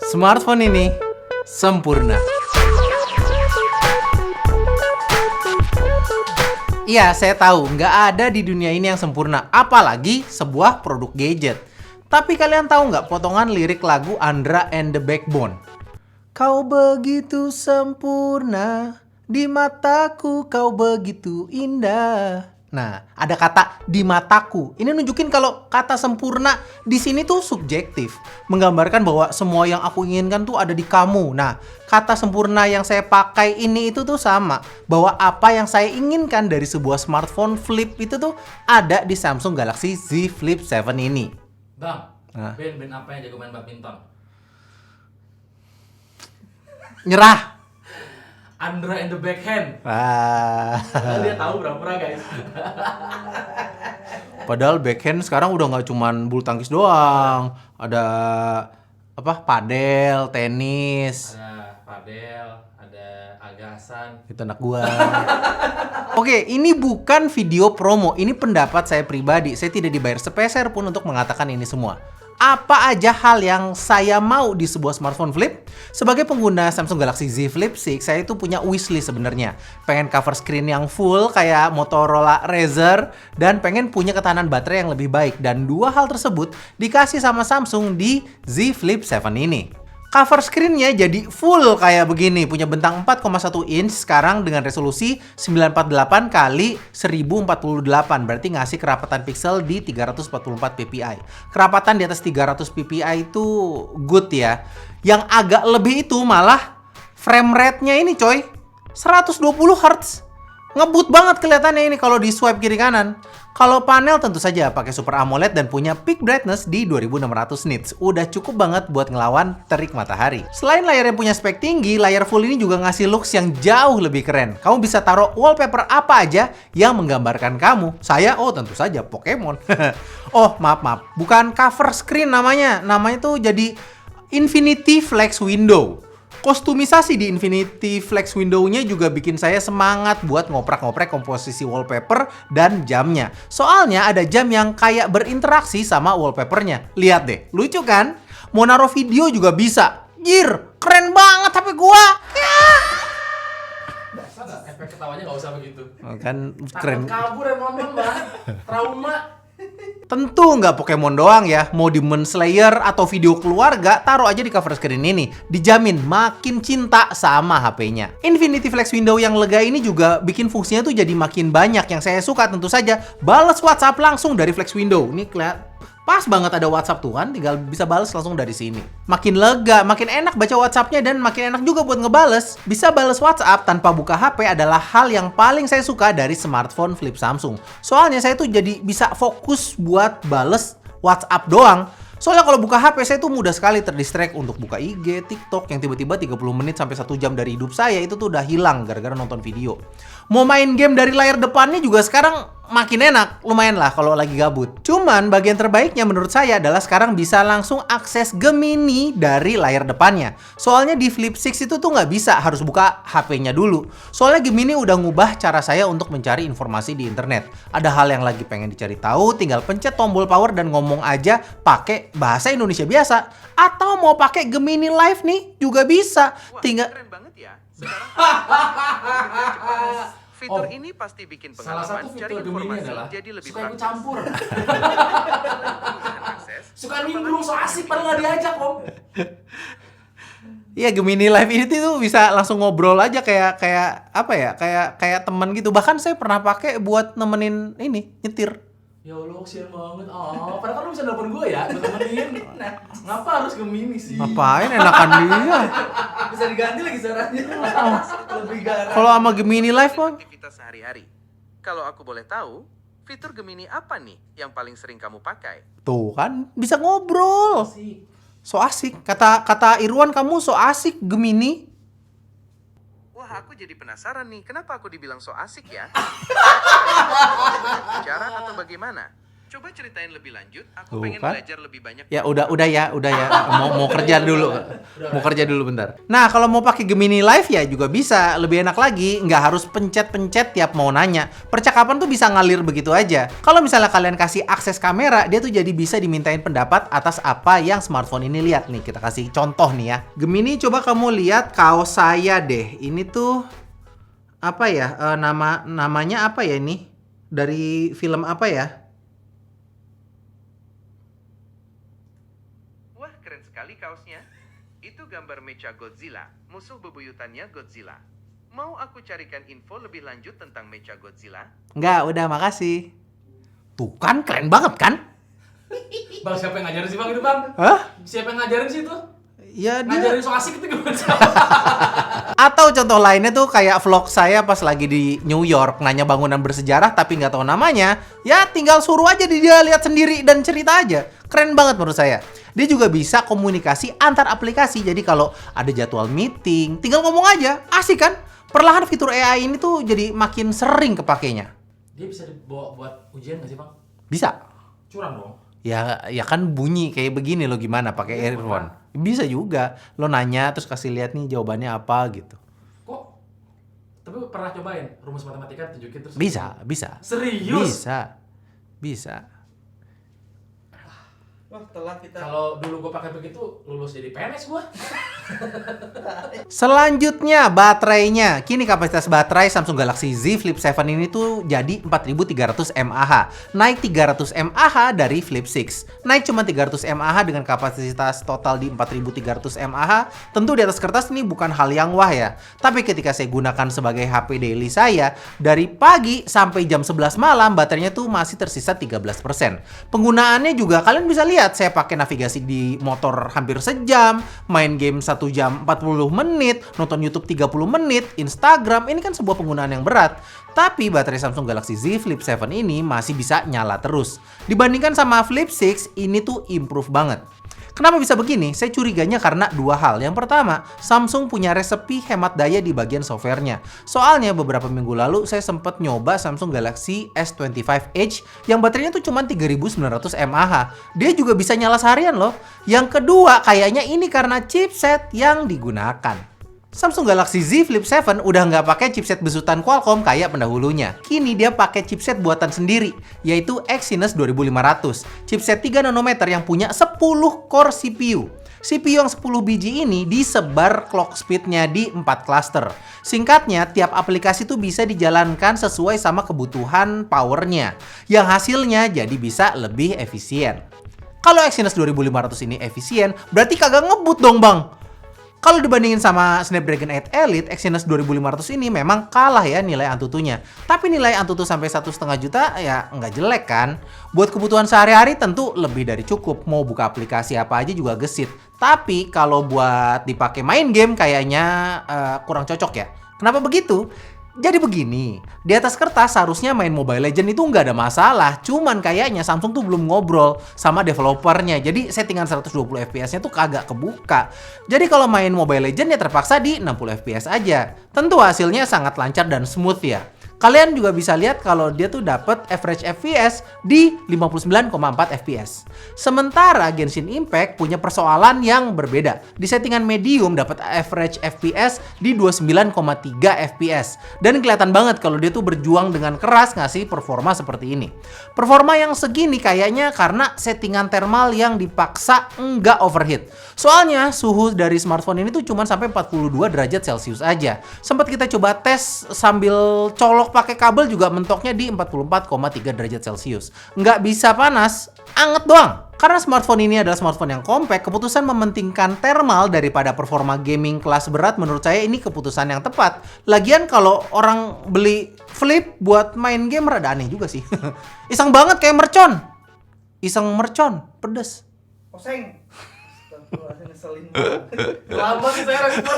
Smartphone ini sempurna. Iya, saya tahu nggak ada di dunia ini yang sempurna, apalagi sebuah produk gadget. Tapi kalian tahu nggak potongan lirik lagu Andra and the Backbone? Kau begitu sempurna, di mataku kau begitu indah. Nah, ada kata di mataku. Ini nunjukin kalau kata sempurna di sini tuh subjektif, menggambarkan bahwa semua yang aku inginkan tuh ada di kamu. Nah, kata sempurna yang saya pakai ini itu tuh sama, bahwa apa yang saya inginkan dari sebuah smartphone flip itu tuh ada di Samsung Galaxy Z Flip 7 ini. Bang, Hah? band apa yang jago main badminton? Nyerah. Andra and the Backhand. Ah. Dia tahu berapa guys. Padahal backhand sekarang udah nggak cuman bulu tangkis doang, ada apa? Padel, tenis. Ada padel, ada agasan. Itu anak gua. Oke, ini bukan video promo, ini pendapat saya pribadi. Saya tidak dibayar sepeser pun untuk mengatakan ini semua. Apa aja hal yang saya mau di sebuah smartphone flip? Sebagai pengguna Samsung Galaxy Z Flip 6, saya itu punya wishlist sebenarnya. Pengen cover screen yang full kayak Motorola Razr dan pengen punya ketahanan baterai yang lebih baik. Dan dua hal tersebut dikasih sama Samsung di Z Flip 7 ini. Cover screen-nya jadi full kayak begini, punya bentang 4,1 inch sekarang dengan resolusi 948 x 1048, berarti ngasih kerapatan pixel di 344 ppi. Kerapatan di atas 300 ppi itu good ya. Yang agak lebih itu malah frame rate-nya ini coy, 120 Hz. Ngebut banget kelihatannya ini kalau di swipe kiri kanan. Kalau panel tentu saja pakai Super AMOLED dan punya peak brightness di 2600 nits. Udah cukup banget buat ngelawan terik matahari. Selain layar yang punya spek tinggi, layar full ini juga ngasih looks yang jauh lebih keren. Kamu bisa taruh wallpaper apa aja yang menggambarkan kamu. Saya, tentu saja Pokemon. Maaf. Bukan cover screen namanya. Namanya tuh jadi Infinity Flex Window. Kostumisasi di Infinity Flex Window-nya juga bikin saya semangat buat ngoprek-ngoprek komposisi wallpaper dan jamnya. Soalnya ada jam yang kayak berinteraksi sama wallpapernya. Lihat deh, lucu kan? Mau naruh video juga bisa. Jir, keren banget HP gua. Biasa nggak? Efek ketawanya nggak usah begitu. Kan keren. Takut kabur yang nonton bang. Trauma. Tentu nggak Pokemon doang ya, mau Demon Slayer atau video keluarga, taruh aja di cover screen ini. Dijamin makin cinta sama HP-nya. Infinity Flex Window yang lega ini juga bikin fungsinya tuh jadi makin banyak. Yang saya suka tentu saja, balas WhatsApp langsung dari Flex Window. Ini pas banget ada WhatsApp tuh kan, tinggal bisa balas langsung dari sini. Makin lega, makin enak baca WhatsApp-nya dan makin enak juga buat ngebales. Bisa balas WhatsApp tanpa buka HP adalah hal yang paling saya suka dari smartphone flip Samsung. Soalnya saya tuh jadi bisa fokus buat bales WhatsApp doang. Soalnya kalau buka HP saya tuh mudah sekali terdistract untuk buka IG, TikTok yang tiba-tiba 30 menit sampai 1 jam dari hidup saya itu tuh udah hilang gara-gara nonton video. Mau main game dari layar depannya juga sekarang makin enak, lumayan lah kalau lagi gabut. Cuman bagian terbaiknya menurut saya adalah sekarang bisa langsung akses Gemini dari layar depannya. Soalnya di Flip 6 itu tuh nggak bisa, harus buka HP-nya dulu. Soalnya Gemini udah ngubah cara saya untuk mencari informasi di internet. Ada hal yang lagi pengen dicari tahu, tinggal pencet tombol power dan ngomong aja pakai bahasa Indonesia biasa. Atau mau pakai Gemini Live nih juga bisa. Tinggal Keren banget ya. Sekarang fitur ini pasti bikin Salah pengalaman satu cari fitur Gemini informasi adalah jadi lebih suka ikut praktis. campur. Dengan akses, Suka nimbrung so asik padahal nggak diajak om. Iya, Gemini Live ini tuh bisa langsung ngobrol aja kayak apa ya? Kayak teman gitu. Bahkan saya pernah pakai buat nemenin ini, nyetir. Ya Allah, kesian banget. Padahal kan lu bisa nelfon gue ya, gue temenin. Nah, ngapa harus Gemini sih? Ngapain enakan dia? Bisa diganti lagi suaranya. Lebih garang. Kalau sama Gemini Live mah aktivitas sehari-hari. Kalau aku boleh tahu, fitur Gemini apa nih yang paling sering kamu pakai? tuh kan bisa ngobrol. Asik. So asik. Kata Irwan kamu so asik Gemini. Wah, aku jadi penasaran nih, kenapa aku dibilang so asik ya? Bicara atau bagaimana? Coba ceritain lebih lanjut, aku Tuh pengen kan? belajar lebih banyak. Ya udah ya. Mau kerja dulu. Mau kerja dulu bentar. Nah, kalau mau pakai Gemini Live ya juga bisa. Lebih enak lagi, nggak harus pencet-pencet tiap mau nanya. Percakapan tuh bisa ngalir begitu aja. Kalau misalnya kalian kasih akses kamera, dia tuh jadi bisa dimintain pendapat atas apa yang smartphone ini lihat nih. Kita kasih contoh nih ya. Gemini, coba kamu lihat kaos saya deh. Ini tuh apa ya? Namanya apa ya ini? Dari film apa ya? Wah, keren sekali kaosnya. Itu gambar Mecha Godzilla, musuh bebuyutannya Godzilla. Mau aku carikan info lebih lanjut tentang Mecha Godzilla? Nggak, udah makasih. Tuh kan, keren banget kan? Bang, siapa yang ngajarin sih Bang itu Bang? Hah? Siapa yang ngajarin sih itu? Ya dia... Ngajarin so asik itu gimana? Atau contoh lainnya tuh kayak vlog saya pas lagi di New York, nanya bangunan bersejarah tapi nggak tahu namanya. Ya tinggal suruh aja dia lihat sendiri dan cerita aja. Keren banget menurut saya. Dia juga bisa komunikasi antar aplikasi. Jadi kalau ada jadwal meeting, tinggal ngomong aja. Asik kan? Perlahan fitur AI ini tuh jadi makin sering kepakainya. Dia bisa dibawa buat ujian nggak sih Bang? Bisa. Curang dong. Ya kan bunyi kayak begini lo gimana pakai earphone. Bisa juga. Lo nanya terus kasih lihat nih jawabannya apa gitu. Kok? Tapi pernah cobain rumus matematika tunjukin terus? Bisa. Serius? Bisa. Wah, telat kita. Kalau dulu gue pakai begitu, lulus jadi PNS gue. Selanjutnya baterainya. Kini kapasitas baterai Samsung Galaxy Z Flip 7 ini tuh jadi 4300 mAh. Naik 300 mAh dari Flip 6. Naik cuma 300 mAh dengan kapasitas total di 4300 mAh. Tentu di atas kertas ini bukan hal yang wah ya. Tapi ketika saya gunakan sebagai HP daily saya, dari pagi sampai jam 11 malam baterainya tuh masih tersisa 13%. Penggunaannya juga kalian bisa lihat saya pakai navigasi di motor hampir sejam, main game 1 jam 40 menit, nonton YouTube 30 menit, Instagram, ini kan sebuah penggunaan yang berat. Tapi baterai Samsung Galaxy Z Flip 7 ini masih bisa nyala terus. Dibandingkan sama Flip 6, ini tuh improve banget. Kenapa bisa begini? Saya curiganya karena dua hal. Yang pertama, Samsung punya resepi hemat daya di bagian softwarenya. Soalnya beberapa minggu lalu saya sempat nyoba Samsung Galaxy S25 Edge yang baterainya tuh cuma 3900 mAh. Dia juga bisa nyala seharian loh. Yang kedua, kayaknya ini karena chipset yang digunakan. Samsung Galaxy Z Flip 7 udah nggak pakai chipset besutan Qualcomm kayak pendahulunya. Kini dia pakai chipset buatan sendiri, yaitu Exynos 2500. Chipset 3 nanometer yang punya 10 core CPU. CPU yang 10 biji ini disebar clock speed-nya di 4 cluster. Singkatnya, tiap aplikasi tuh bisa dijalankan sesuai sama kebutuhan powernya, yang hasilnya jadi bisa lebih efisien. Kalau Exynos 2500 ini efisien, berarti kagak ngebut dong bang. Kalau dibandingin sama Snapdragon 8 Elite, Exynos 2500 ini memang kalah ya nilai Antutunya. Tapi nilai Antutu sampai 1,5 juta ya nggak jelek kan. Buat kebutuhan sehari-hari tentu lebih dari cukup. Mau buka aplikasi apa aja juga gesit. Tapi kalau buat dipakai main game kayaknya kurang cocok ya. Kenapa begitu? Jadi begini, di atas kertas seharusnya main Mobile Legends itu nggak ada masalah. Cuman kayaknya Samsung tuh belum ngobrol sama developernya. Jadi settingan 120 fps-nya tuh kagak kebuka. Jadi kalau main Mobile Legends ya terpaksa di 60 fps aja. Tentu hasilnya sangat lancar dan smooth ya. Kalian juga bisa lihat kalau dia tuh dapat average FPS di 59,4 fps. Sementara Genshin Impact punya persoalan yang berbeda. Di settingan medium dapat average FPS di 29,3 fps. Dan kelihatan banget kalau dia tuh berjuang dengan keras ngasih performa seperti ini. Performa yang segini kayaknya karena settingan thermal yang dipaksa nggak overheat. Soalnya suhu dari smartphone ini tuh cuma sampai 42 derajat Celcius aja. Sempat kita coba tes sambil colok pakai kabel juga mentoknya di 44,3 derajat Celcius. Nggak bisa panas, anget doang. Karena smartphone ini adalah smartphone yang compact, keputusan mementingkan thermal daripada performa gaming kelas berat menurut saya ini keputusan yang tepat. Lagian kalau orang beli Flip buat main game rada aneh juga sih. Iseng banget kayak mercon. Iseng mercon, pedes. Oseng. Astagfirullahaladzim, ngeselin banget. Lama sih saya respon.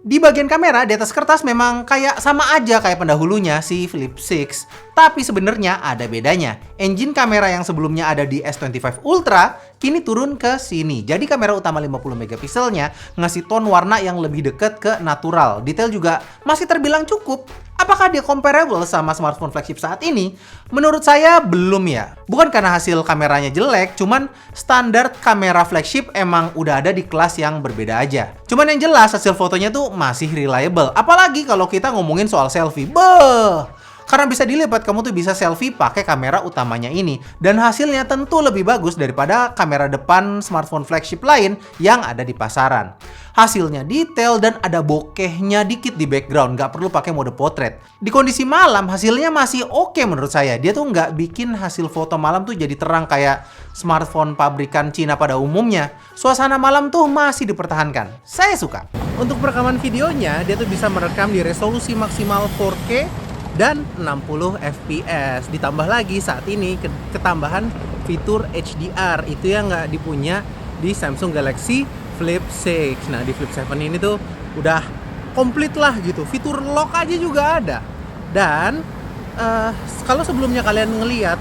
Di bagian kamera di atas kertas memang kayak sama aja kayak pendahulunya si Flip 6. Tapi sebenarnya ada bedanya. Engine kamera yang sebelumnya ada di S25 Ultra kini turun ke sini. Jadi kamera utama 50 megapikselnya ngasih tone warna yang lebih dekat ke natural. Detail juga masih terbilang cukup. Apakah dia comparable sama smartphone flagship saat ini? Menurut saya belum ya. Bukan karena hasil kameranya jelek, cuman standar kamera flagship emang udah ada di kelas yang berbeda aja. Cuman yang jelas hasil fotonya tuh masih reliable. Apalagi kalau kita ngomongin soal selfie. Beuh! Karena bisa dilihat kamu tuh bisa selfie pakai kamera utamanya ini. Dan hasilnya tentu lebih bagus daripada kamera depan smartphone flagship lain yang ada di pasaran. Hasilnya detail dan ada bokehnya dikit di background, nggak perlu pakai mode potret. Di kondisi malam hasilnya masih oke menurut saya. Dia tuh nggak bikin hasil foto malam tuh jadi terang kayak smartphone pabrikan Cina pada umumnya. Suasana malam tuh masih dipertahankan. Saya suka. Untuk perekaman videonya, dia tuh bisa merekam di resolusi maksimal 4K dan 60 fps. Ditambah lagi saat ini ketambahan fitur HDR itu yang nggak dipunya di Samsung Galaxy Flip 6. Nah di Flip 7 ini tuh udah komplit lah gitu. Fitur lock aja juga ada. Dan kalau sebelumnya kalian ngelihat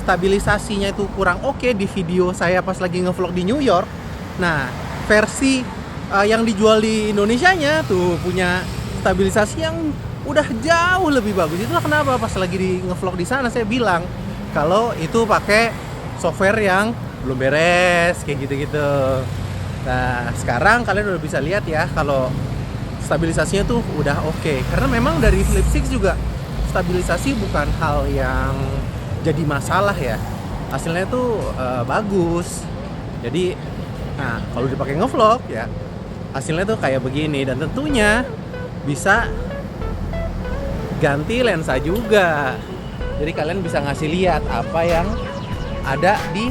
stabilisasinya itu kurang oke di video saya pas lagi ngevlog di New York. Nah versi yang dijual di Indonesianya tuh punya stabilisasi yang udah jauh lebih bagus. Itulah kenapa pas lagi di ngevlog di sana saya bilang kalau itu pakai software yang belum beres kayak gitu-gitu. Nah, sekarang kalian udah bisa lihat ya kalau stabilisasinya tuh udah oke. Karena memang dari Flip 6 juga stabilisasi bukan hal yang jadi masalah ya. Hasilnya tuh bagus. Jadi, nah kalau dipakai ngevlog ya hasilnya tuh kayak begini dan tentunya bisa ganti lensa juga. Jadi kalian bisa ngasih lihat apa yang ada di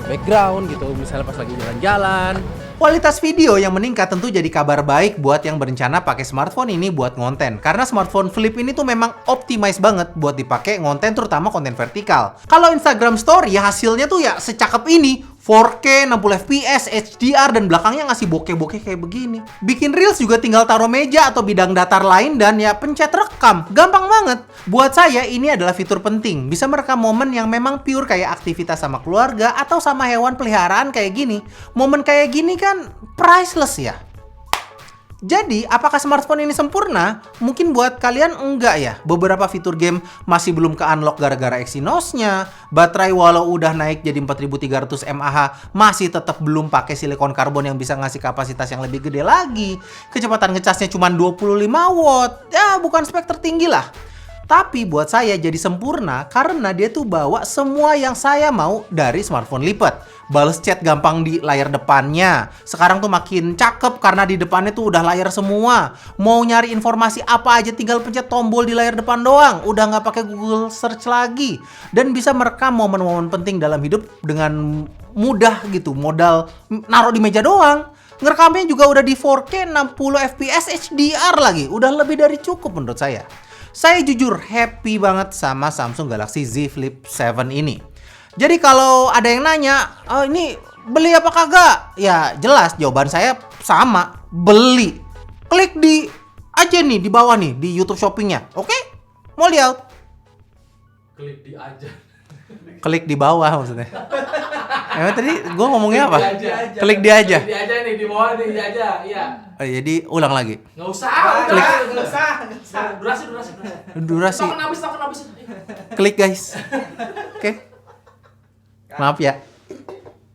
background gitu. Misalnya pas lagi jalan-jalan. Kualitas video yang meningkat tentu jadi kabar baik buat yang berencana pakai smartphone ini buat ngonten. Karena smartphone Flip ini tuh memang optimize banget buat dipakai ngonten, terutama konten vertikal. Kalau Instagram Story ya hasilnya tuh ya secakep ini. 4K, 60 fps, HDR, dan belakangnya ngasih bokeh-bokeh kayak begini. Bikin Reels juga tinggal taruh meja atau bidang datar lain dan ya pencet rekam. Gampang banget. Buat saya ini adalah fitur penting. Bisa merekam momen yang memang pure kayak aktivitas sama keluarga atau sama hewan peliharaan kayak gini. Momen kayak gini kan priceless ya. Jadi, apakah smartphone ini sempurna? Mungkin buat kalian enggak ya. Beberapa fitur game masih belum ke-unlock gara-gara Exynos-nya. Baterai walau udah naik jadi 4300 mAh, masih tetap belum pakai silikon karbon yang bisa ngasih kapasitas yang lebih gede lagi. Kecepatan ngecasnya cuma 25 watt. Ya, bukan spek tertinggi lah. Tapi buat saya jadi sempurna karena dia tuh bawa semua yang saya mau dari smartphone lipat. Bales chat gampang di layar depannya. Sekarang tuh makin cakep karena di depannya tuh udah layar semua. Mau nyari informasi apa aja tinggal pencet tombol di layar depan doang. Udah nggak pakai Google Search lagi. Dan bisa merekam momen-momen penting dalam hidup dengan mudah gitu. Modal naruh di meja doang. Ngerekamnya juga udah di 4K 60 fps HDR lagi. Udah lebih dari cukup menurut saya. Saya jujur happy banget sama Samsung Galaxy Z Flip 7 ini. Jadi kalau ada yang nanya, oh ini beli apa kagak? Ya jelas jawaban saya sama, beli. Klik di aja nih di bawah nih di YouTube Shoppingnya, oke? Mau lihat? Klik di aja. Klik di bawah maksudnya. Emang tadi gue ngomongnya apa? Klik di aja. Klik di aja. Klik di aja nih di bawah nih di aja, iya. Oh, jadi ulang lagi. Nggak usah, Klik. nggak usah. Durasi. Durasi. Stop habis. Klik guys. Oke. Maaf ya.